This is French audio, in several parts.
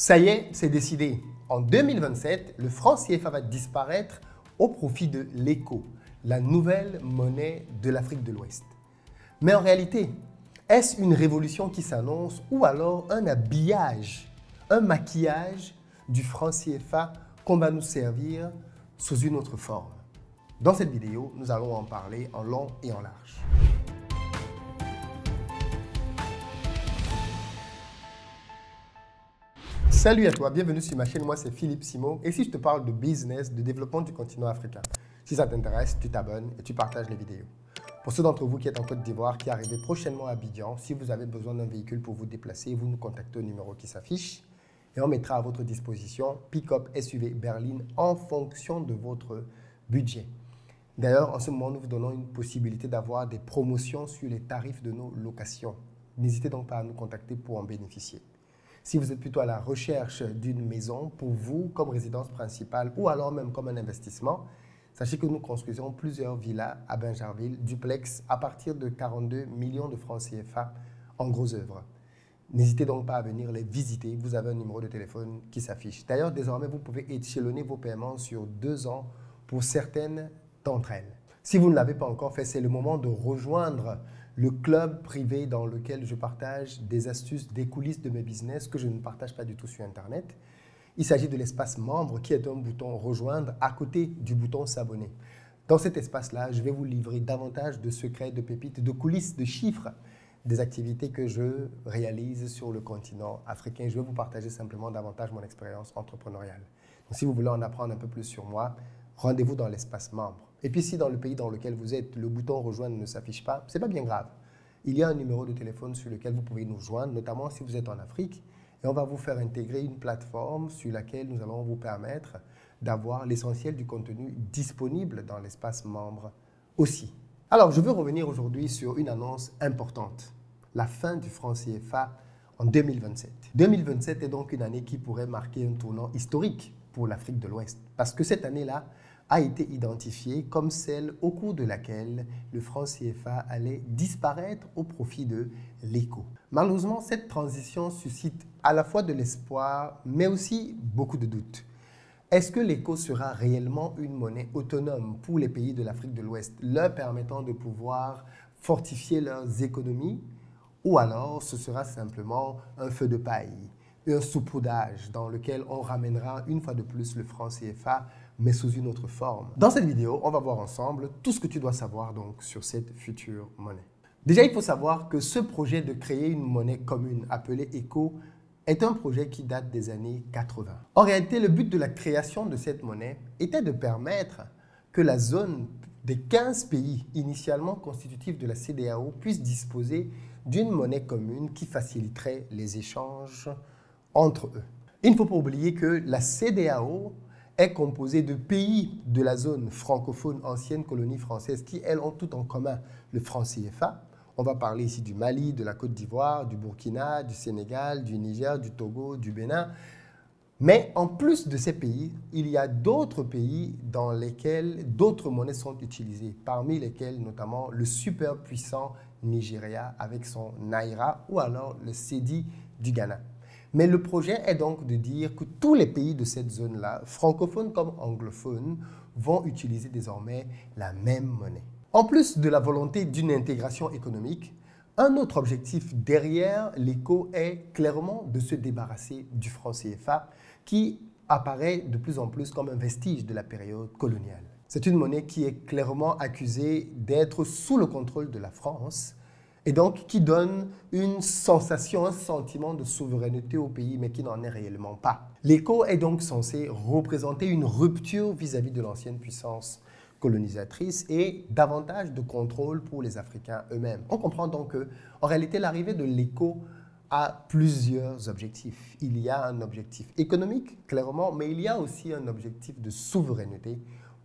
Ça y est, c'est décidé. En 2027, le franc CFA va disparaître au profit de l'ECO, la nouvelle monnaie de l'Afrique de l'Ouest. Mais en réalité, est-ce une révolution qui s'annonce ou alors un habillage, un maquillage du franc CFA qu'on va nous servir sous une autre forme? Dans cette vidéo, nous allons en parler en long et en large. Salut à toi, bienvenue sur ma chaîne, moi c'est Philippe Simo et si je te parle de business, de développement du continent africain, si ça t'intéresse, tu t'abonnes et tu partages les vidéos. Pour ceux d'entre vous qui êtes en Côte d'Ivoire, qui arrivez prochainement à Abidjan, si vous avez besoin d'un véhicule pour vous déplacer, vous nous contactez au numéro qui s'affiche et on mettra à votre disposition pick-up SUV berline en fonction de votre budget. D'ailleurs, en ce moment, nous vous donnons une possibilité d'avoir des promotions sur les tarifs de nos locations. N'hésitez donc pas à nous contacter pour en bénéficier. Si vous êtes plutôt à la recherche d'une maison pour vous comme résidence principale ou alors même comme un investissement, sachez que nous construisons plusieurs villas à Bingerville, duplex à partir de 42 millions de francs CFA en gros œuvre. N'hésitez donc pas à venir les visiter, vous avez un numéro de téléphone qui s'affiche. D'ailleurs, désormais, vous pouvez échelonner vos paiements sur 2 ans pour certaines d'entre elles. Si vous ne l'avez pas encore fait, c'est le moment de rejoindre le club privé dans lequel je partage des astuces, des coulisses de mes business que je ne partage pas du tout sur Internet. Il s'agit de l'espace membre qui est un bouton rejoindre à côté du bouton s'abonner. Dans cet espace-là, je vais vous livrer davantage de secrets, de pépites, de coulisses, de chiffres, des activités que je réalise sur le continent africain. Je vais vous partager simplement davantage mon expérience entrepreneuriale. Donc, si vous voulez en apprendre un peu plus sur moi, rendez-vous dans l'espace membre. Et puis si dans le pays dans lequel vous êtes, le bouton rejoindre ne s'affiche pas, ce n'est pas bien grave. Il y a un numéro de téléphone sur lequel vous pouvez nous joindre, notamment si vous êtes en Afrique, et on va vous faire intégrer une plateforme sur laquelle nous allons vous permettre d'avoir l'essentiel du contenu disponible dans l'espace membre aussi. Alors, je veux revenir aujourd'hui sur une annonce importante, la fin du franc CFA en 2027. 2027 est donc une année qui pourrait marquer un tournant historique pour l'Afrique de l'Ouest, parce que cette année-là a été identifiée comme celle au cours de laquelle le franc CFA allait disparaître au profit de l'ECO. Malheureusement, cette transition suscite à la fois de l'espoir, mais aussi beaucoup de doutes. Est-ce que l'ECO sera réellement une monnaie autonome pour les pays de l'Afrique de l'Ouest, leur permettant de pouvoir fortifier leurs économies, ou alors ce sera simplement un feu de paille, un saupoudrage dans lequel on ramènera une fois de plus le franc CFA, mais sous une autre forme. Dans cette vidéo, on va voir ensemble tout ce que tu dois savoir donc sur cette future monnaie. Déjà, il faut savoir que ce projet de créer une monnaie commune appelée ECO est un projet qui date des années 80. En réalité, le but de la création de cette monnaie était de permettre que la zone des 15 pays initialement constitutifs de la CEDEAO puisse disposer d'une monnaie commune qui faciliterait les échanges entre eux. Il ne faut pas oublier que la CEDEAO est composée de pays de la zone francophone ancienne colonie française qui, elles, ont tout en commun le franc CFA. On va parler ici du Mali, de la Côte d'Ivoire, du Burkina, du Sénégal, du Niger, du Togo, du Bénin. Mais en plus de ces pays, il y a d'autres pays dans lesquels d'autres monnaies sont utilisées, parmi lesquels notamment le super puissant Nigeria avec son Naira ou alors le Cedi du Ghana. Mais le projet est donc de dire que tous les pays de cette zone-là, francophones comme anglophones, vont utiliser désormais la même monnaie. En plus de la volonté d'une intégration économique, un autre objectif derrière l'ECO est clairement de se débarrasser du franc CFA qui apparaît de plus en plus comme un vestige de la période coloniale. C'est une monnaie qui est clairement accusée d'être sous le contrôle de la France et donc qui donne une sensation, un sentiment de souveraineté au pays, mais qui n'en est réellement pas. L'ECO est donc censé représenter une rupture vis-à-vis de l'ancienne puissance colonisatrice et davantage de contrôle pour les Africains eux-mêmes. On comprend donc qu'en réalité, l'arrivée de l'ECO a plusieurs objectifs. Il y a un objectif économique, clairement, mais il y a aussi un objectif de souveraineté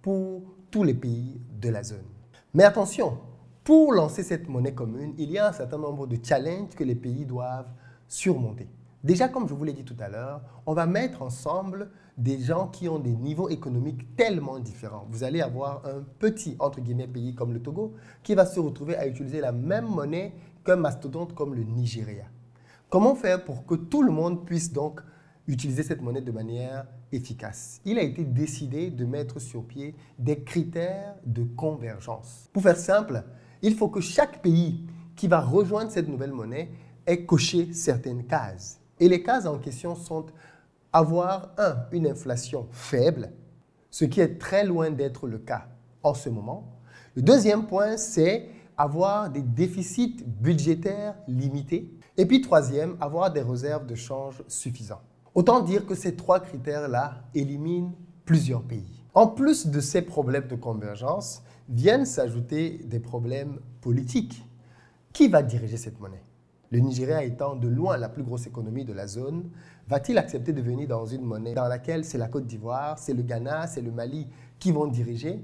pour tous les pays de la zone. Mais attention, pour lancer cette monnaie commune, il y a un certain nombre de challenges que les pays doivent surmonter. Déjà, comme je vous l'ai dit tout à l'heure, on va mettre ensemble des gens qui ont des niveaux économiques tellement différents. Vous allez avoir un petit, entre guillemets, pays comme le Togo qui va se retrouver à utiliser la même monnaie qu'un mastodonte comme le Nigeria. Comment faire pour que tout le monde puisse donc utiliser cette monnaie de manière efficace. Il a été décidé de mettre sur pied des critères de convergence. Pour faire simple, il faut que chaque pays qui va rejoindre cette nouvelle monnaie ait coché certaines cases. Et les cases en question sont avoir, une inflation faible, ce qui est très loin d'être le cas en ce moment. Le deuxième point, c'est avoir des déficits budgétaires limités. Et puis troisième, avoir des réserves de change suffisantes. Autant dire que ces trois critères-là éliminent plusieurs pays. En plus de ces problèmes de convergence, viennent s'ajouter des problèmes politiques. Qui va diriger cette monnaie? Le Nigeria étant de loin la plus grosse économie de la zone, va-t-il accepter de venir dans une monnaie dans laquelle c'est la Côte d'Ivoire, c'est le Ghana, c'est le Mali qui vont diriger?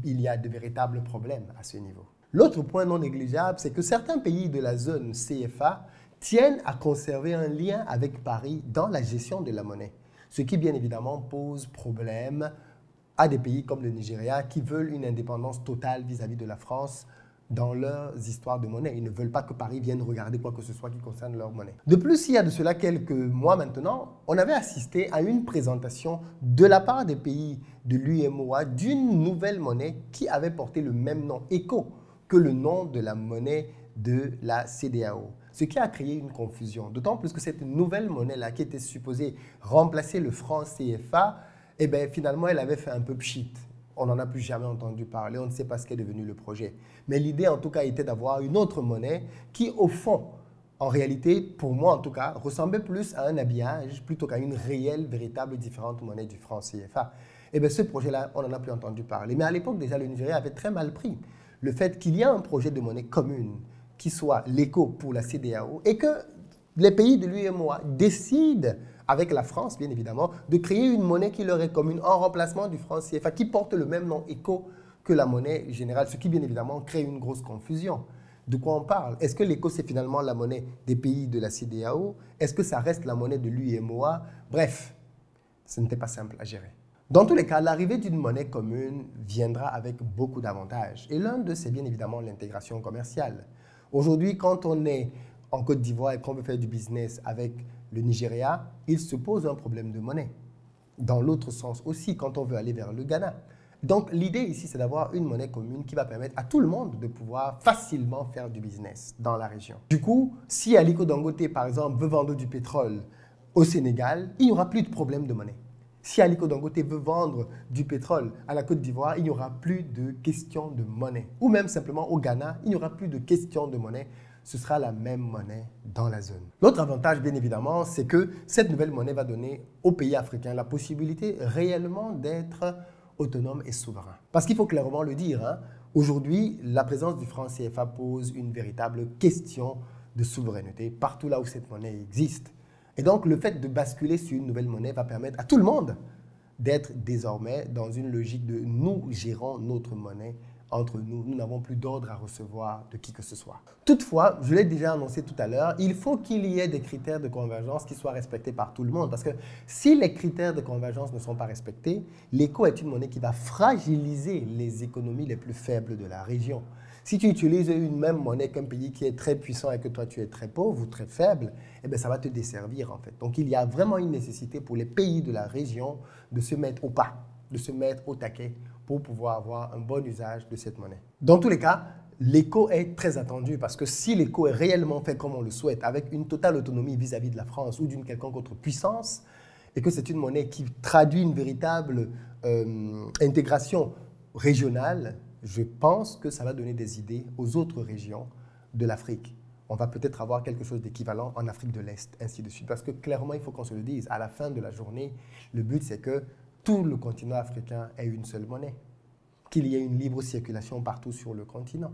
Il y a de véritables problèmes à ce niveau. L'autre point non négligeable, c'est que certains pays de la zone CFA tiennent à conserver un lien avec Paris dans la gestion de la monnaie, ce qui bien évidemment pose problème à des pays comme le Nigeria qui veulent une indépendance totale vis-à-vis de la France dans leurs histoires de monnaie. Ils ne veulent pas que Paris vienne regarder quoi que ce soit qui concerne leur monnaie. De plus, il y a de cela quelques mois maintenant, on avait assisté à une présentation de la part des pays de l'UEMOA d'une nouvelle monnaie qui avait porté le même nom, ECO, que le nom de la monnaie de la CEDEAO. Ce qui a créé une confusion, d'autant plus que cette nouvelle monnaie-là qui était supposée remplacer le franc CFA, eh bien, finalement, elle avait fait un peu pchit. On n'en a plus jamais entendu parler, on ne sait pas ce qu'est devenu le projet. Mais l'idée, en tout cas, était d'avoir une autre monnaie qui, au fond, en réalité, pour moi en tout cas, ressemblait plus à un habillage plutôt qu'à une réelle, véritable, différente monnaie du franc CFA. Eh bien, ce projet-là, on n'en a plus entendu parler. Mais à l'époque, déjà, le Nigeria avait très mal pris le fait qu'il y ait un projet de monnaie commune qui soit l'ECO pour la CEDEAO et que les pays de l'UEMOA décident, avec la France bien évidemment, de créer une monnaie qui leur est commune en remplacement du franc CFA qui porte le même nom ECO que la monnaie générale, ce qui bien évidemment crée une grosse confusion. De quoi on parle? Est-ce que l'ECO c'est finalement la monnaie des pays de la CEDEAO? Est-ce que ça reste la monnaie de l'UEMOA? Bref, ce n'était pas simple à gérer. Dans tous les cas, l'arrivée d'une monnaie commune viendra avec beaucoup d'avantages. Et l'un d'eux, c'est bien évidemment l'intégration commerciale. Aujourd'hui, quand on est en Côte d'Ivoire et qu'on veut faire du business avec le Nigeria, il se pose un problème de monnaie. Dans l'autre sens aussi, quand on veut aller vers le Ghana. Donc, l'idée ici, c'est d'avoir une monnaie commune qui va permettre à tout le monde de pouvoir facilement faire du business dans la région. Du coup, si Aliko Dangote, par exemple, veut vendre du pétrole au Sénégal, il n'y aura plus de problème de monnaie. Si Aliko Dangote veut vendre du pétrole à la Côte d'Ivoire, il n'y aura plus de question de monnaie. Ou même simplement au Ghana, il n'y aura plus de question de monnaie. Ce sera la même monnaie dans la zone. L'autre avantage, bien évidemment, c'est que cette nouvelle monnaie va donner aux pays africains la possibilité réellement d'être autonomes et souverains. Parce qu'il faut clairement le dire, aujourd'hui, la présence du franc CFA pose une véritable question de souveraineté partout là où cette monnaie existe. Et donc, le fait de basculer sur une nouvelle monnaie va permettre à tout le monde d'être désormais dans une logique de nous gérons notre monnaie entre nous. Nous n'avons plus d'ordre à recevoir de qui que ce soit. Toutefois, je l'ai déjà annoncé tout à l'heure, il faut qu'il y ait des critères de convergence qui soient respectés par tout le monde. Parce que si les critères de convergence ne sont pas respectés, l'ECO est une monnaie qui va fragiliser les économies les plus faibles de la région. Si tu utilises une même monnaie qu'un pays qui est très puissant et que toi tu es très pauvre ou très faible, eh bien, ça va te desservir en fait. Donc il y a vraiment une nécessité pour les pays de la région de se mettre au pas, de se mettre au taquet pour pouvoir avoir un bon usage de cette monnaie. Dans tous les cas, l'ECO est très attendu parce que si l'ECO est réellement fait comme on le souhaite, avec une totale autonomie vis-à-vis de la France ou d'une quelconque autre puissance, et que c'est une monnaie qui traduit une véritable intégration régionale, je pense que ça va donner des idées aux autres régions de l'Afrique. On va peut-être avoir quelque chose d'équivalent en Afrique de l'Est, ainsi de suite. Parce que clairement, il faut qu'on se le dise, à la fin de la journée, le but c'est que tout le continent africain ait une seule monnaie, qu'il y ait une libre circulation partout sur le continent,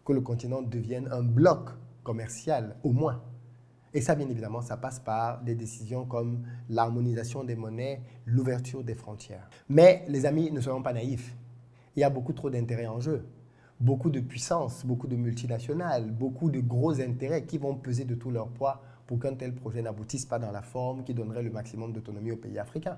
que le continent devienne un bloc commercial au moins. Et ça, bien évidemment, ça passe par des décisions comme l'harmonisation des monnaies, l'ouverture des frontières. Mais les amis, ne soyons pas naïfs. Il y a beaucoup trop d'intérêts en jeu, beaucoup de puissance, beaucoup de multinationales, beaucoup de gros intérêts qui vont peser de tout leur poids pour qu'un tel projet n'aboutisse pas dans la forme qui donnerait le maximum d'autonomie aux pays africains.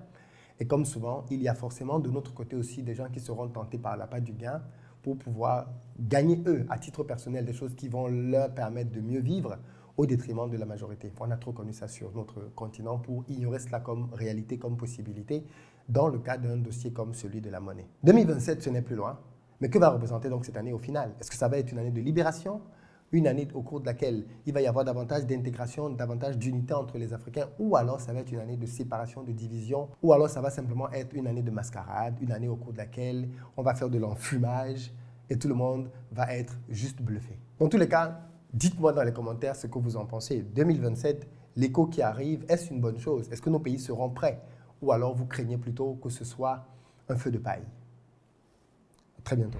Et comme souvent, il y a forcément de notre côté aussi des gens qui seront tentés par l'appât du gain pour pouvoir gagner eux, à titre personnel, des choses qui vont leur permettre de mieux vivre au détriment de la majorité. On a trop connu ça sur notre continent pour ignorer cela comme réalité, comme possibilité, dans le cas d'un dossier comme celui de la monnaie. 2027, ce n'est plus loin, mais que va représenter donc cette année au final? Est-ce que ça va être une année de libération? Une année au cours de laquelle il va y avoir davantage d'intégration, davantage d'unité entre les Africains, ou alors ça va être une année de séparation, de division, ou alors ça va simplement être une année de mascarade, une année au cours de laquelle on va faire de l'enfumage et tout le monde va être juste bluffé. Dans tous les cas, dites-moi dans les commentaires ce que vous en pensez. 2027, l'écho qui arrive, est-ce une bonne chose? Est-ce que nos pays seront prêts? Ou alors vous craignez plutôt que ce soit un feu de paille? À très bientôt.